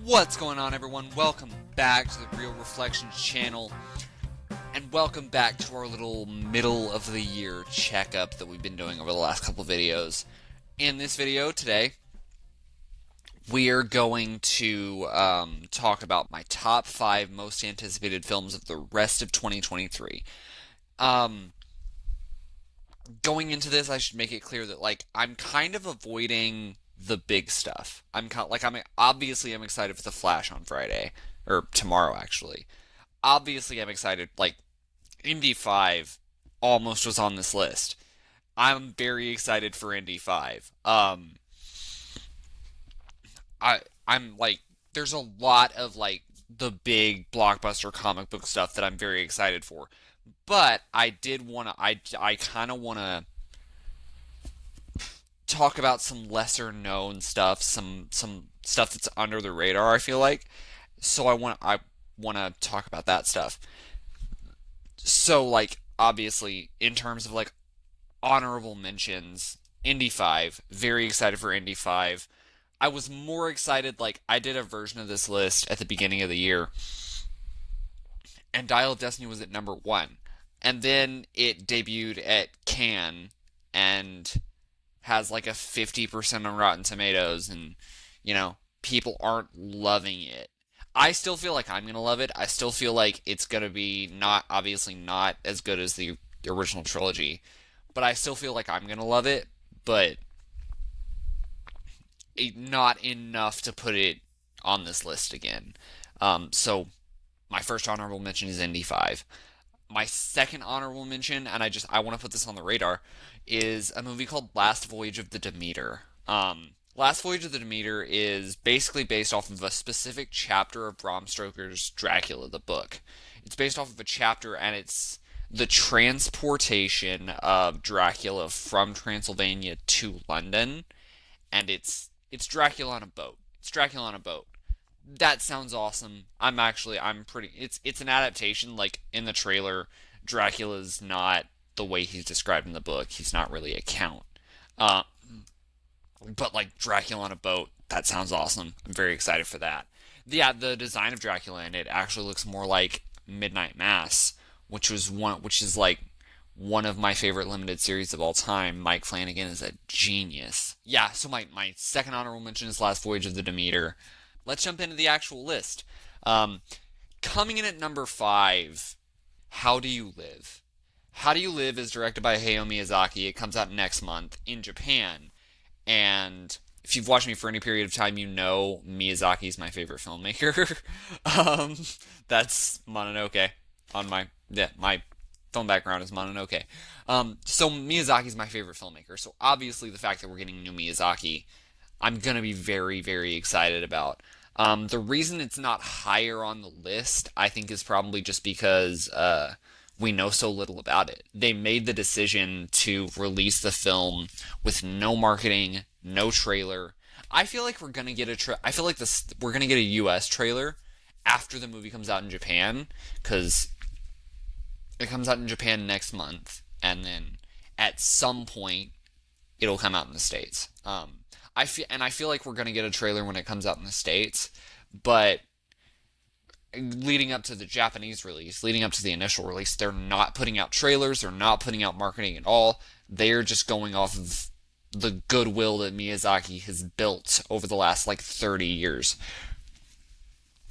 What's going on, everyone? Welcome back to the Real Reflections channel, and welcome back to our little middle of the year checkup that we've been doing over the last couple videos. In this video today, we're going to talk about my top 5 most anticipated films of the rest of 2023. Going into this, I should make it clear that I'm kind of avoiding the big stuff. I'm obviously I'm excited for The Flash on Friday or tomorrow actually. Obviously I'm excited. Indy 5 almost was on this list. I'm very excited for Indy 5. I'm there's a lot of the big blockbuster comic book stuff that I'm very excited for. But I did want to I kind of want to talk about some lesser known stuff, some stuff that's under the radar, I feel like. So I want to talk about that stuff. So obviously in terms of honorable mentions, Indy 5, very excited for Indy 5. I was more excited, I did a version of this list at the beginning of the year, and Dial of Destiny was at number 1. And then it debuted at Cannes and has a 50% on Rotten Tomatoes, and people aren't loving it. I still feel like I'm going to love it. I still feel like it's going to be obviously not as good as the original trilogy, but I still feel like I'm going to love it, but not enough to put it on this list again. So my first honorable mention is Indy 5. My second honorable mention, and I want to put this on the radar, is a movie called Last Voyage of the Demeter. Last Voyage of the Demeter is basically based off of a specific chapter of Bram Stoker's Dracula, the book. It's based off of a chapter, and it's the transportation of Dracula from Transylvania to London, and it's Dracula on a boat. It's Dracula on a boat. That sounds awesome. It's an adaptation. In the trailer, Dracula's not the way he's described in the book. He's not really a count. But Dracula on a boat, that sounds awesome. I'm very excited for that. Yeah, the design of Dracula in it actually looks more like Midnight Mass, which is one of my favorite limited series of all time. Mike Flanagan is a genius. Yeah, so my second honorable mention is Last Voyage of the Demeter. Let's jump into the actual list. Coming in at number 5, How Do You Live? How Do You Live is directed by Hayao Miyazaki. It comes out next month in Japan. And if you've watched me for any period of time, you know Miyazaki's my favorite filmmaker. That's Mononoke. My film background is Mononoke. So Miyazaki's my favorite filmmaker. So obviously the fact that we're getting new Miyazaki, I'm going to be very, very excited about. The reason it's not higher on the list, I think, is probably just because we know so little about it. They made the decision to release the film with no marketing, no trailer. I feel like we're going to get we're going to get a US trailer after the movie comes out in Japan, because it comes out in Japan next month, and then at some point it'll come out in the States. I feel like we're going to get a trailer when it comes out in the States, but leading up to the Japanese release, leading up to the initial release, they're not putting out trailers, they're not putting out marketing at all. They're just going off of the goodwill that Miyazaki has built over the last 30 years.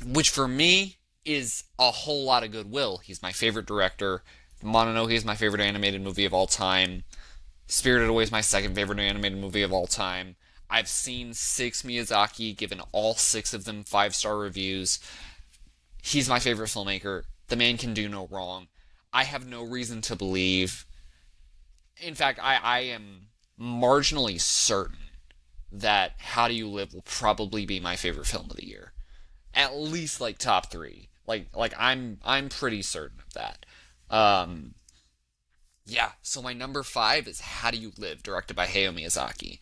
Which for me is a whole lot of goodwill. He's my favorite director. Mononoke is my favorite animated movie of all time. Spirited Away is my second favorite animated movie of all time. I've seen 6 Miyazaki, given all 6 of them 5-star reviews. He's my favorite filmmaker. The man can do no wrong. I have no reason to believe. In fact, I am marginally certain that How Do You Live will probably be my favorite film of the year. At least top 3. I'm pretty certain of that. Yeah, so my number 5 is How Do You Live, directed by Hayao Miyazaki.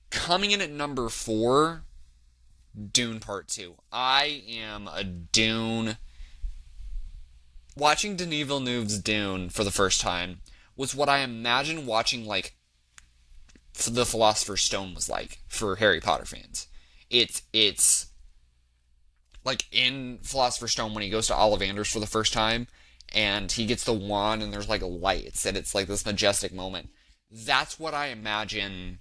Coming in at number 4, Dune Part 2. I am a Dune. Watching Denis Villeneuve's Dune for the first time was what I imagine watching the Philosopher's Stone was like for Harry Potter fans. It's like in Philosopher's Stone when he goes to Ollivanders for the first time and he gets the wand and there's like lights and it's like this majestic moment. That's what I imagine.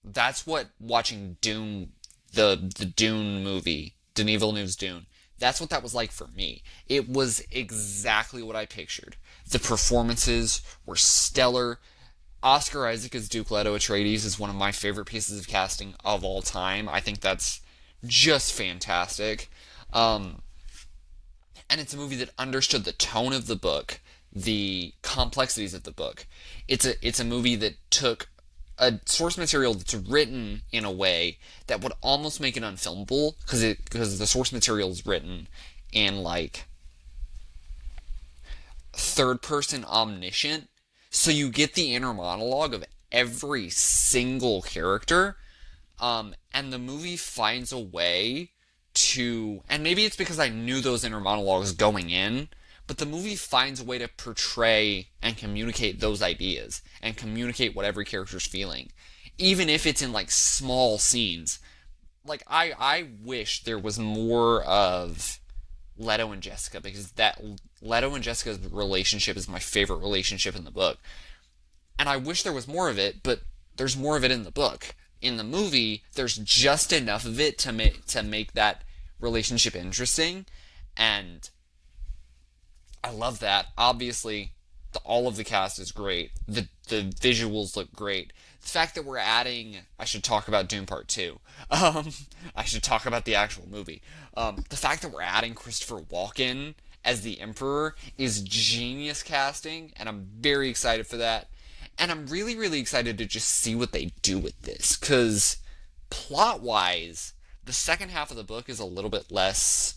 That's what watching Dune, the Dune movie, Denis Villeneuve's Dune. That's what that was like for me. It was exactly what I pictured. The performances were stellar. Oscar Isaac as Duke Leto Atreides is one of my favorite pieces of casting of all time. I think that's just fantastic. Um, and it's a movie that understood the tone of the book, the complexities of the book. It's a movie that took a source material that's written in a way that would almost make it unfilmable because the source material is written in like third person omniscient, so you get the inner monologue of every single character, and the movie finds a way to, and maybe it's because I knew those inner monologues going in, but the movie finds a way to portray and communicate those ideas and communicate what every character's feeling, even if it's in like small scenes. Like I wish there was more of Leto and Jessica, because that Leto and Jessica's relationship is my favorite relationship in the book. And I wish there was more of it, but there's more of it in the book. In the movie, there's just enough of it to make that relationship interesting, and I love that. Obviously, all of the cast is great. The visuals look great. The fact that we're adding, I should talk about Dune Part 2. Um, I should talk about the actual movie. The fact that we're adding Christopher Walken as the Emperor is genius casting, and I'm very excited for that. And I'm really, really excited to just see what they do with this, because plot-wise, the second half of the book is a little bit less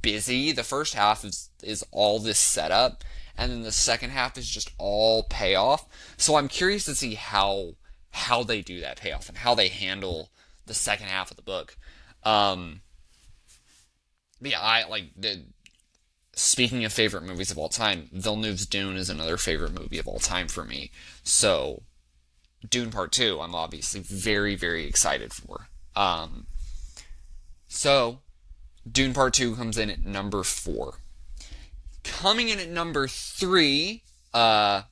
busy. The first half is all this setup, and then the second half is just all payoff. So I'm curious to see how they do that payoff and how they handle the second half of the book. But yeah, speaking of favorite movies of all time, Villeneuve's Dune is another favorite movie of all time for me. So Dune Part 2, I'm obviously very, very excited for. So Dune Part 2 comes in at number 4. Coming in at number 3, Oppenheimer.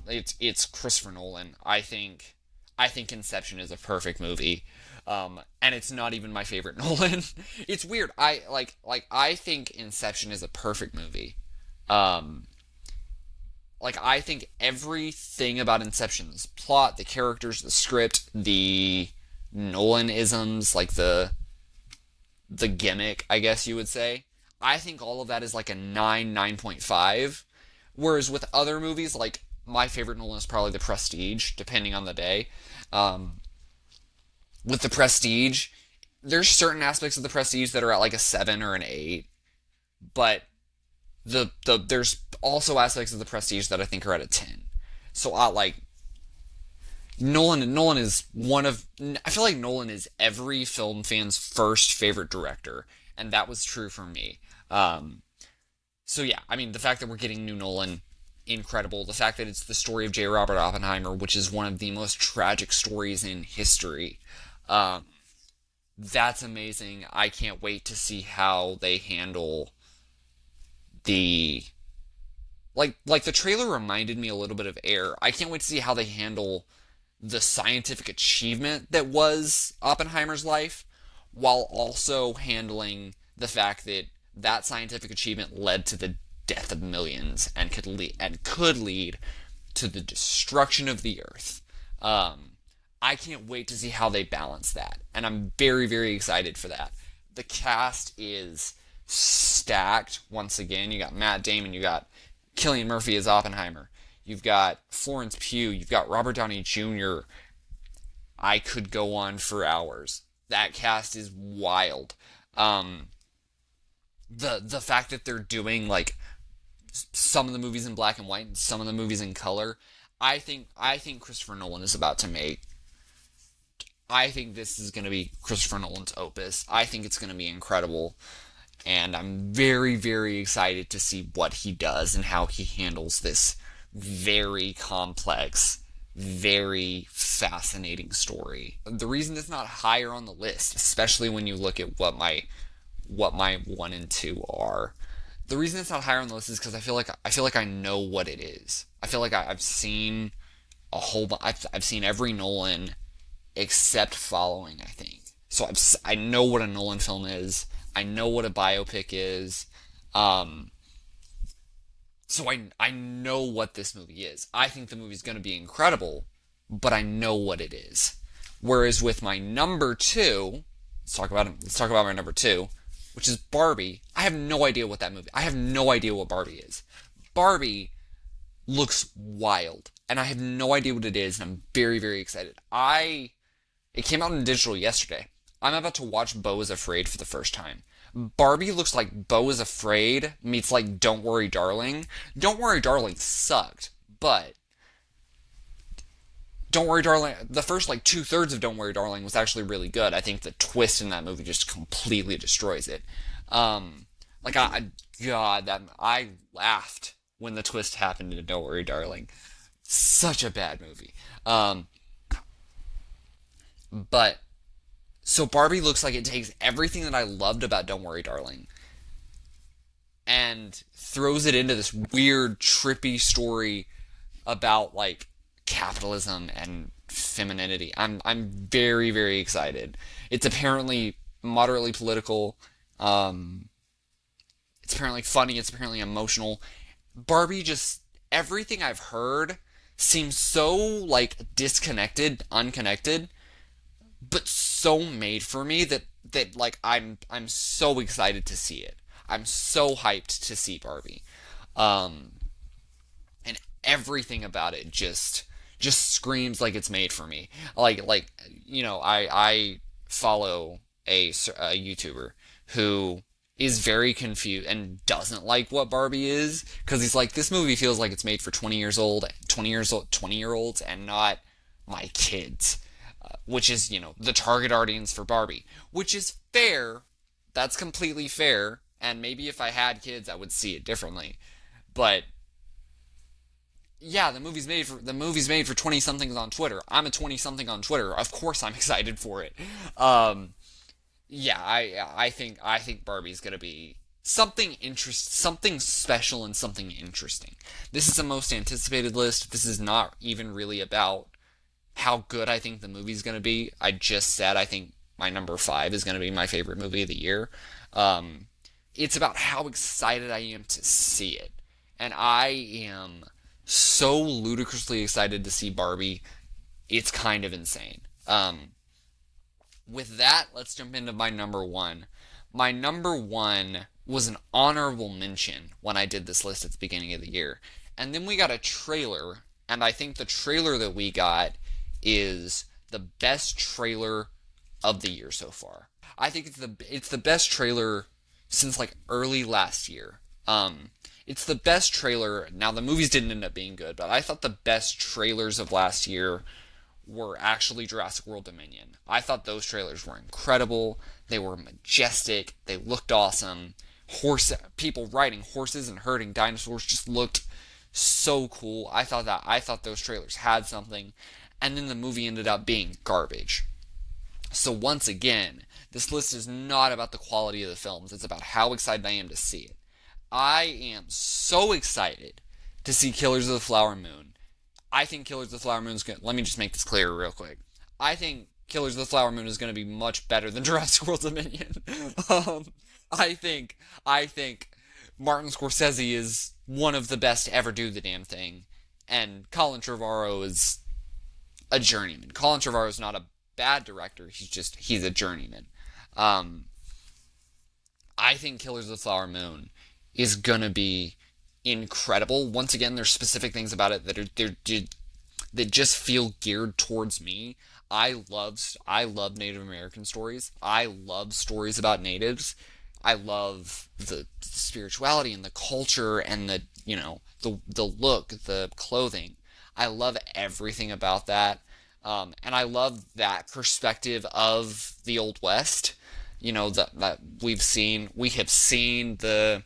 It's Christopher Nolan. I think Inception is a perfect movie. And it's not even my favorite Nolan. It's weird. I think Inception is a perfect movie. I think everything about Inception's plot, the characters, the script, the Nolan-isms, like the gimmick, I guess you would say. I think all of that is like a 9.5. Whereas with other movies, like my favorite Nolan is probably The Prestige, depending on the day. With The Prestige, there's certain aspects of The Prestige that are at like a 7 or an 8, but there's also aspects of The Prestige that I think are at a 10. So Nolan is I feel like Nolan is every film fan's first favorite director, and that was true for me. So yeah, I mean, the fact that we're getting new Nolan, incredible. The fact that it's the story of J. Robert Oppenheimer, which is one of the most tragic stories in history, that's amazing. I can't wait to see how they handle the the trailer reminded me a little bit of Air. I can't wait to see how they handle the scientific achievement that was Oppenheimer's life, while also handling the fact that that scientific achievement led to the death of millions and could lead to the destruction of the Earth. I can't wait to see how they balance that, and I'm very, very excited for that. The cast is stacked once again. You got Matt Damon, you got Cillian Murphy as Oppenheimer, you've got Florence Pugh, you've got Robert Downey Jr. I could go on for hours. That cast is wild. The fact that they're doing like some of the movies in black and white and some of the movies in color, I think Christopher Nolan is about to make. I think this is going to be Christopher Nolan's opus. I think it's going to be incredible, and I'm very, very excited to see what he does and how he handles this very complex very fascinating story. The reason it's not higher on the list, especially when you look at what my one and two are, the reason it's not higher on the list is because I feel like I know what it is. I feel like I've seen a whole I've seen every Nolan except Following, I think. So I know what a Nolan film is. I know what a biopic is. Um, so I know what this movie is. I think the movie's going to be incredible, but I know what it is. Whereas with my number two, let's talk about my number two, which is Barbie. I have no idea what that movie. I have no idea what Barbie is. Barbie looks wild, and I have no idea what it is, and I'm very, very excited. It came out in digital yesterday. I'm about to watch Beau is Afraid for the first time. Barbie looks like Beau is Afraid meets like Don't Worry Darling. Don't Worry Darling sucked, but Don't Worry Darling, the first like 2/3 of Don't Worry Darling was actually really good. I think the twist in that movie just completely destroys it. Like God, that I laughed when the twist happened in Don't Worry Darling. Such a bad movie. But so Barbie looks like it takes everything that I loved about Don't Worry Darling and throws it into this weird, trippy story about like capitalism and femininity. I'm very, very excited. It's apparently moderately political. Um, it's apparently funny. It's apparently emotional. Barbie just everything I've heard seems so like disconnected, unconnected, but so made for me that like I'm so excited to see it. I'm so hyped to see Barbie. Um and everything about it just screams like it's made for me. I follow a YouTuber who is very confused and doesn't like what Barbie is because he's like this movie feels like it's made for 20-year-olds and not my kids, which is, the target audience for Barbie, which is fair. That's completely fair. And maybe if I had kids, I would see it differently. But yeah, the movie's made for 20 somethings on Twitter. I'm a 20 something on Twitter. Of course, I'm excited for it. Um, yeah, I think Barbie's gonna be something special and something interesting. This is the most anticipated list. This is not even really about how good I think the movie's going to be. I just said I think my number five is going to be my favorite movie of the year. Um, it's about how excited I am to see it. And I am so ludicrously excited to see Barbie. It's kind of insane. With that, let's jump into my number one. My number one was an honorable mention when I did this list at the beginning of the year. And then we got a trailer, and I think the trailer that we got is the best trailer of the year so far. I think it's the best trailer since like early last year. It's the best trailer. Now the movies didn't end up being good, but I thought the best trailers of last year were actually Jurassic World Dominion. I thought those trailers were incredible. They were majestic. They looked awesome. People riding horses and herding dinosaurs just looked so cool. I thought those trailers had something, and then the movie ended up being garbage. So once again, this list is not about the quality of the films. It's about how excited I am to see it. I am so excited to see Killers of the Flower Moon. I think Killers of the Flower Moon is going to... Let me just make this clear real quick. I think Killers of the Flower Moon is going to be much better than Jurassic World Dominion. um, I think Martin Scorsese is one of the best to ever do the damn thing. And Colin Trevorrow is a journeyman. Colin Trevorrow is not a bad director. He's a journeyman. Um, I think Killers of the Flower Moon is gonna be incredible. Once again, there's specific things about it that just feel geared towards me. I love Native American stories. I love stories about natives. I love the spirituality and the culture and the look, the clothing. I love everything about that. And I love that perspective of the Old West. That we have seen the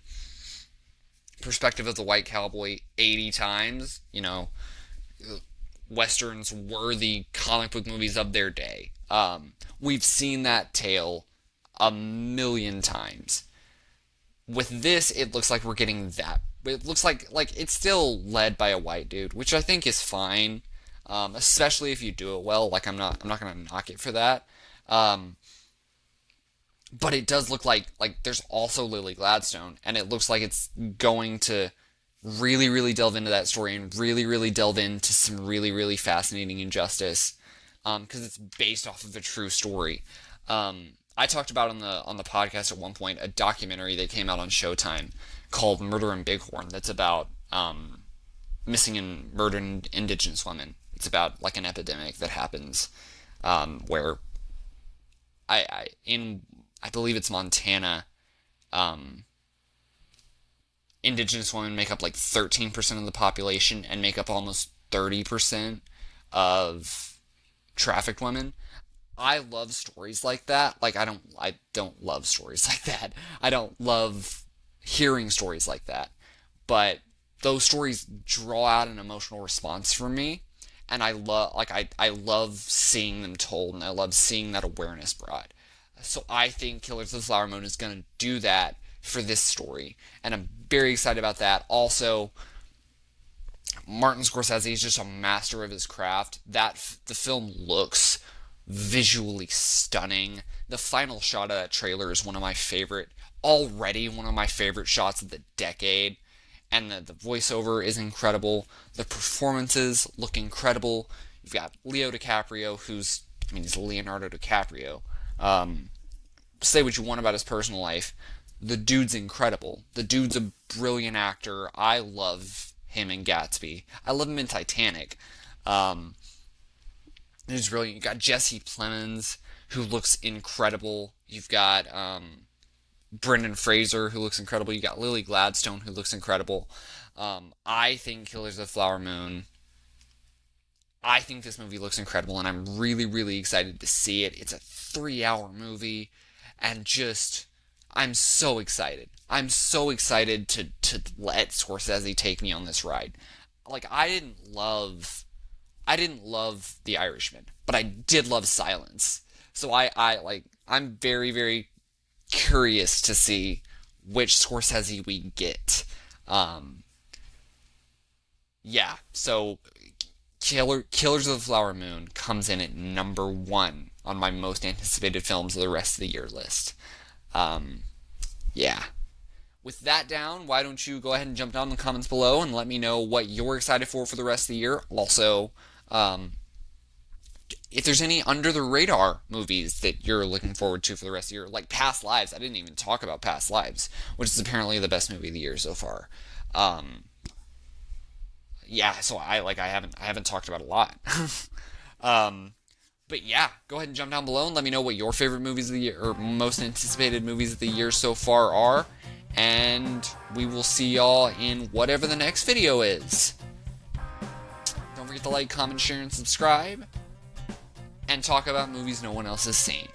perspective of the white cowboy 80 times. westerns were the comic book movies of their day. We've seen that tale a million times. With this, it looks like we're getting that. It looks like it's still led by a white dude, which I think is fine, especially if you do it well. Like I'm not gonna knock it for that. Um, but it does look like there's also Lily Gladstone, and it looks like it's going to really really delve into that story and really really delve into some really really fascinating injustice, because it's based off of a true story. I talked about on the podcast at one point a documentary that came out on Showtime called Murder in Bighorn that's about missing and murdered Indigenous women. It's about like an epidemic that happens, where I believe it's Montana. Indigenous women make up like 13% of the population and make up almost 30% of trafficked women. I love stories like that. Like I don't love stories like that. I don't love hearing stories like that. But those stories draw out an emotional response from me, and I love seeing them told, and I love seeing that awareness brought. So I think Killers of the Flower Moon is going to do that for this story, and I'm very excited about that. Also, Martin Scorsese is just a master of his craft. The film looks visually stunning. The final shot of that trailer is one of my favorite shots of the decade. And the voiceover is incredible. The performances look incredible. You've got Leo DiCaprio, he's Leonardo DiCaprio. Say what you want about his personal life. The dude's incredible. The dude's a brilliant actor. I love him in Gatsby. I love him in Titanic. He's brilliant. You've got Jesse Plemons, who looks incredible. You've got Brendan Fraser, who looks incredible. You've got Lily Gladstone, who looks incredible. I think Killers of the Flower Moon, I think this movie looks incredible, and I'm really, really excited to see it. It's a 3-hour movie, and I'm so excited. I'm so excited to let Scorsese take me on this ride. Like, I didn't love The Irishman, but I did love Silence. So I'm very, very curious to see which Scorsese we get. Yeah, so Killers of the Flower Moon comes in at number 1 on my most anticipated films of the rest of the year list. Yeah. With that down, why don't you go ahead and jump down in the comments below and let me know what you're excited for the rest of the year. Also, if there's any under-the-radar movies that you're looking forward to for the rest of the year, like Past Lives. I didn't even talk about Past Lives, which is apparently the best movie of the year so far. Yeah, so I haven't talked about a lot. But yeah, go ahead and jump down below and let me know what your favorite movies of the year, or most anticipated movies of the year so far are. And we will see y'all in whatever the next video is. Don't forget to like, comment, share, and subscribe. And talk about movies no one else has seen.